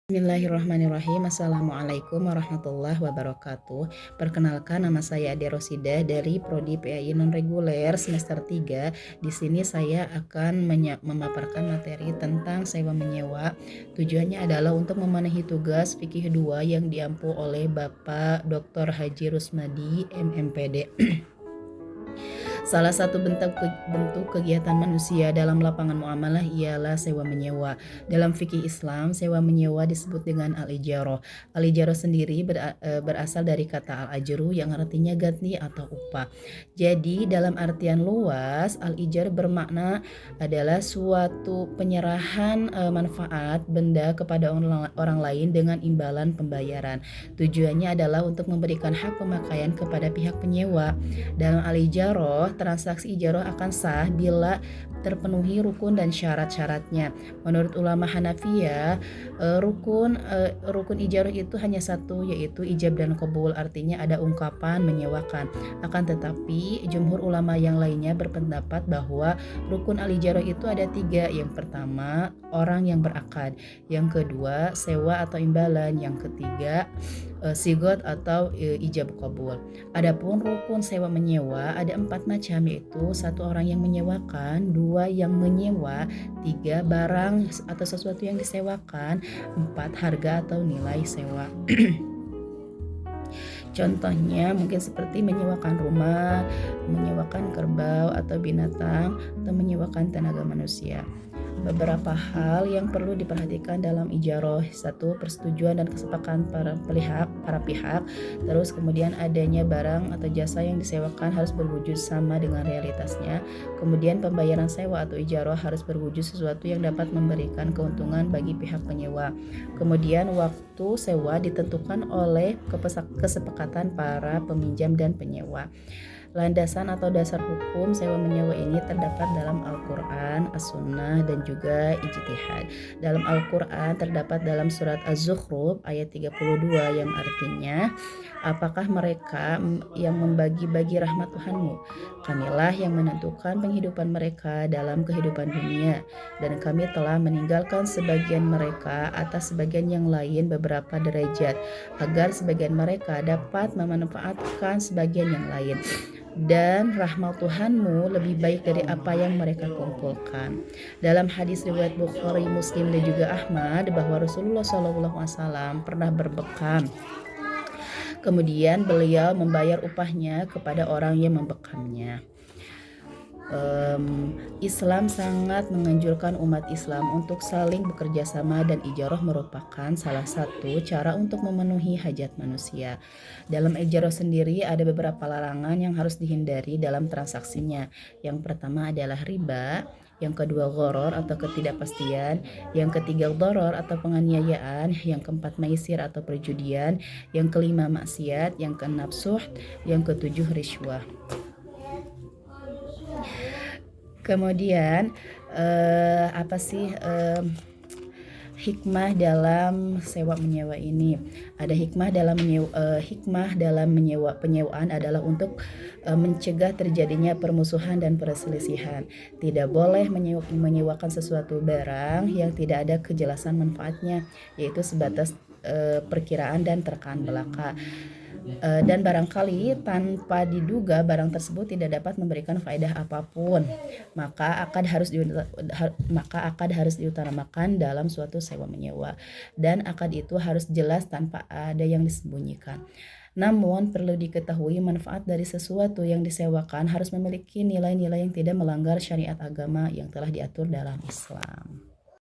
Bismillahirrahmanirrahim. Assalamualaikum warahmatullahi wabarakatuh. Perkenalkan, nama saya Ade Rosida dari Prodi PAI Non-Reguler semester 3. Di sini saya akan memaparkan materi tentang sewa menyewa. Tujuannya adalah untuk memenuhi tugas fikih 2 yang diampu oleh Bapak Dr. Haji Rusmadi, MMPD. Salah satu bentuk kegiatan manusia dalam lapangan muamalah ialah sewa menyewa. Dalam fikih Islam, sewa menyewa disebut dengan al-ijarah. Al-ijarah sendiri berasal dari kata al-ajru yang artinya ganti atau upah. Jadi dalam artian luas, al-ijarah bermakna adalah suatu penyerahan manfaat benda kepada orang lain dengan imbalan pembayaran. Tujuannya adalah untuk memberikan hak pemakaian kepada pihak penyewa. Dalam al-ijarah, transaksi ijarah akan sah bila terpenuhi rukun dan syarat-syaratnya. Menurut ulama Hanafiyah, rukun ijarah itu hanya satu, yaitu ijab dan qabul, artinya ada ungkapan menyewakan. Akan tetapi jumhur ulama yang lainnya berpendapat bahwa rukun al-ijarah itu ada 3. Yang pertama, orang yang berakad. Yang kedua, sewa atau imbalan. Yang ketiga, sigot atau ijab qabul. Adapun rukun sewa menyewa ada 4 macam, yaitu 1 orang yang menyewakan, 2 yang menyewa, 3 barang atau sesuatu yang disewakan, 4 harga atau nilai sewa. Contohnya mungkin seperti menyewakan rumah, menyewakan kerbau atau binatang, atau menyewakan tenaga manusia. Beberapa hal yang perlu diperhatikan dalam ijarah: 1. Persetujuan dan kesepakatan para pihak. Terus kemudian adanya barang atau jasa yang disewakan harus berwujud sama dengan realitasnya. Kemudian pembayaran sewa atau ijarah harus berwujud sesuatu yang dapat memberikan keuntungan bagi pihak penyewa. Kemudian waktu sewa ditentukan oleh kesepakatan para peminjam dan penyewa. Landasan atau dasar hukum sewa menyewa ini terdapat dalam Al-Quran, As-Sunnah, dan juga ijtihad. Dalam Al-Quran terdapat dalam surat Az-Zukhruf ayat 32 yang artinya, apakah mereka yang membagi-bagi rahmat Tuhanmu? Kamilah yang menentukan penghidupan mereka dalam kehidupan dunia, dan kami telah meninggalkan sebagian mereka atas sebagian yang lain beberapa derajat, agar sebagian mereka dapat memanfaatkan sebagian yang lain. Dan rahmat Tuhanmu lebih baik dari apa yang mereka kumpulkan. Dalam hadis riwayat Bukhari, Muslim, dan juga Ahmad, bahwa Rasulullah SAW pernah berbekam. Kemudian beliau membayar upahnya kepada orang yang membekamnya. Islam sangat menganjurkan umat Islam untuk saling bekerja sama, dan ijarah merupakan salah satu cara untuk memenuhi hajat manusia. Dalam ijarah sendiri ada beberapa larangan yang harus dihindari dalam transaksinya. Yang pertama adalah riba, yang kedua gharar atau ketidakpastian, yang ketiga dharar atau penganiayaan, yang keempat maisir atau perjudian, yang kelima maksiat, yang keenam suht, yang ketujuh riswah. Kemudian hikmah dalam sewa menyewa ini? Ada hikmah dalam penyewaan adalah untuk mencegah terjadinya permusuhan dan perselisihan. Tidak boleh menyewakan sesuatu barang yang tidak ada kejelasan manfaatnya, yaitu sebatas perkiraan dan terkaan belaka. Dan barangkali tanpa diduga barang tersebut tidak dapat memberikan faedah apapun, maka akad harus diutamakan dalam suatu sewa menyewa, dan akad itu harus jelas tanpa ada yang disembunyikan. Namun perlu diketahui, manfaat dari sesuatu yang disewakan harus memiliki nilai-nilai yang tidak melanggar syariat agama yang telah diatur dalam Islam.